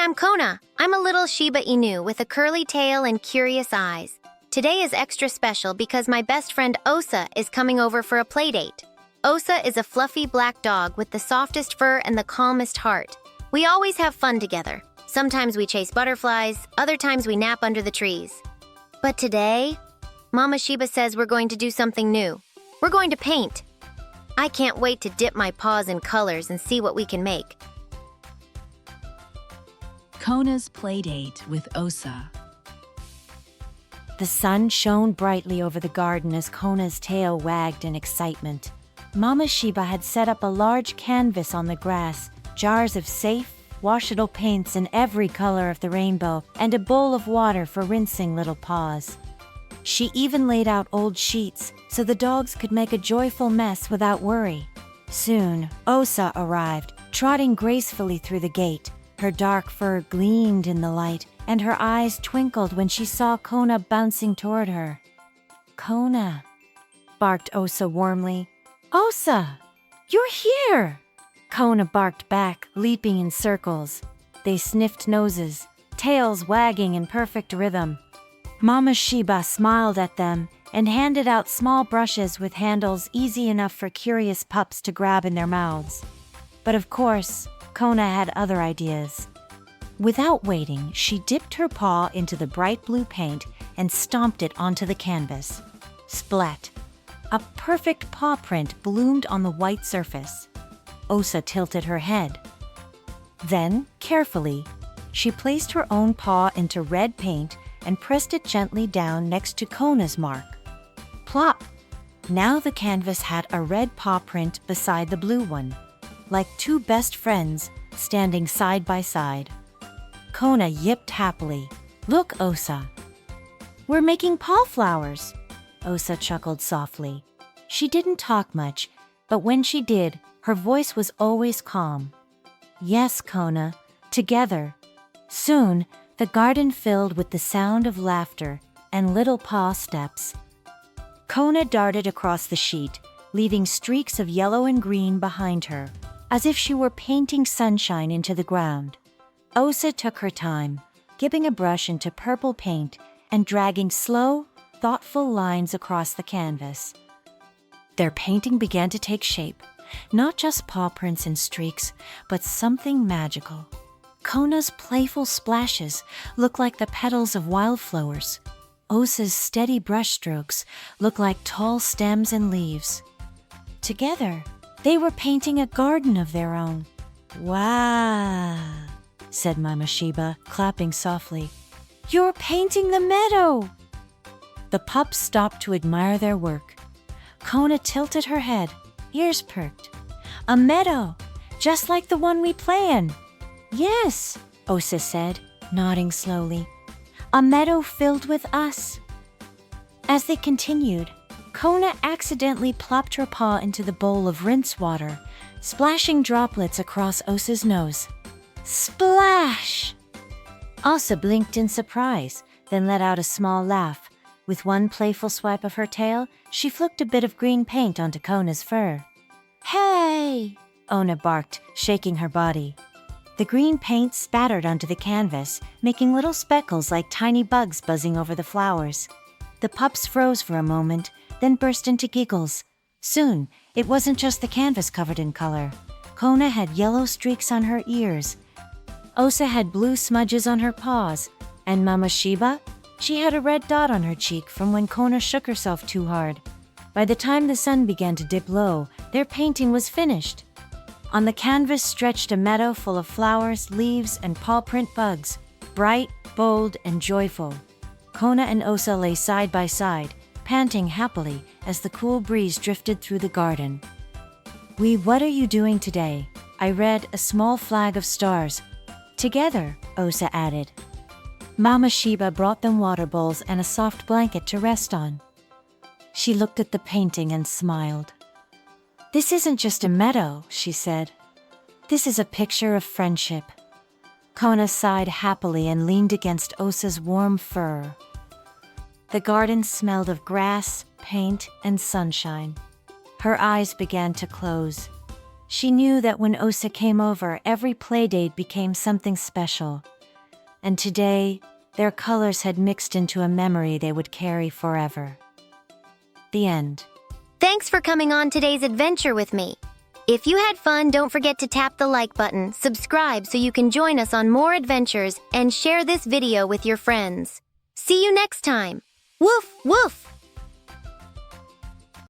I'm Kona. I'm a little Shiba Inu with a curly tail and curious eyes. Today is extra special because my best friend Osa is coming over for a playdate. Osa is a fluffy black dog with the softest fur and the calmest heart. We always have fun together. Sometimes we chase butterflies, other times we nap under the trees. But today, Mama Shiba says we're going to do something new. We're going to paint. I can't wait to dip my paws in colors and see what we can make. Kona's Playdate with Osa. The sun shone brightly over the garden as Kona's tail wagged in excitement. Mama Shiba had set up a large canvas on the grass, jars of safe, washable paints in every color of the rainbow, and a bowl of water for rinsing little paws. She even laid out old sheets so the dogs could make a joyful mess without worry. Soon, Osa arrived, trotting gracefully through the gate. Her dark fur gleamed in the light, and her eyes twinkled when she saw Kona bouncing toward her. "Kona," barked Osa warmly. "Osa, you're here!" Kona barked back, leaping in circles. They sniffed noses, tails wagging in perfect rhythm. Mama Shiba smiled at them and handed out small brushes with handles easy enough for curious pups to grab in their mouths. But of course, Kona had other ideas. Without waiting, she dipped her paw into the bright blue paint and stomped it onto the canvas. Splat! A perfect paw print bloomed on the white surface. Osa tilted her head. Then, carefully, she placed her own paw into red paint and pressed it gently down next to Kona's mark. Plop! Now the canvas had a red paw print beside the blue one, like two best friends standing side by side. Kona yipped happily. "Look, Osa. We're making paw flowers." Osa chuckled softly. She didn't talk much, but when she did, her voice was always calm. "Yes, Kona, together." Soon, the garden filled with the sound of laughter and little paw steps. Kona darted across the sheet, leaving streaks of yellow and green behind her, as if she were painting sunshine into the ground. Osa took her time, dipping a brush into purple paint and dragging slow, thoughtful lines across the canvas. Their painting began to take shape, not just paw prints and streaks, but something magical. Kona's playful splashes looked like the petals of wildflowers. Osa's steady brushstrokes looked like tall stems and leaves. Together, they were painting a garden of their own. "Wow," said Mama Shiba, clapping softly. "You're painting the meadow!" The pups stopped to admire their work. Kona tilted her head, ears perked. "A meadow, just like the one we play in." "Yes," Osa said, nodding slowly. "A meadow filled with us." As they continued, Kona accidentally plopped her paw into the bowl of rinse water, splashing droplets across Osa's nose. Splash! Osa blinked in surprise, then let out a small laugh. With one playful swipe of her tail, she flicked a bit of green paint onto Kona's fur. "Hey!" Ona barked, shaking her body. The green paint spattered onto the canvas, making little speckles like tiny bugs buzzing over the flowers. The pups froze for a moment, then burst into giggles. Soon, it wasn't just the canvas covered in color. Kona had yellow streaks on her ears. Osa had blue smudges on her paws. And Mama Shiba? She had a red dot on her cheek from when Kona shook herself too hard. By the time the sun began to dip low, their painting was finished. On the canvas stretched a meadow full of flowers, leaves, and paw-print bugs, bright, bold, and joyful. Kona and Osa lay side by side, panting happily as the cool breeze drifted through the garden. What are you doing today?" I read a small flag of stars. "Together," Osa added. Mama Shiba brought them water bowls and a soft blanket to rest on. She looked at the painting and smiled. "This isn't just a meadow," she said. "This is a picture of friendship." Kona sighed happily and leaned against Osa's warm fur. The garden smelled of grass, paint, and sunshine. Her eyes began to close. She knew that when Osa came over, every playdate became something special. And today, their colors had mixed into a memory they would carry forever. The end. Thanks for coming on today's adventure with me. If you had fun, don't forget to tap the like button, subscribe so you can join us on more adventures, and share this video with your friends. See you next time. Woof, woof!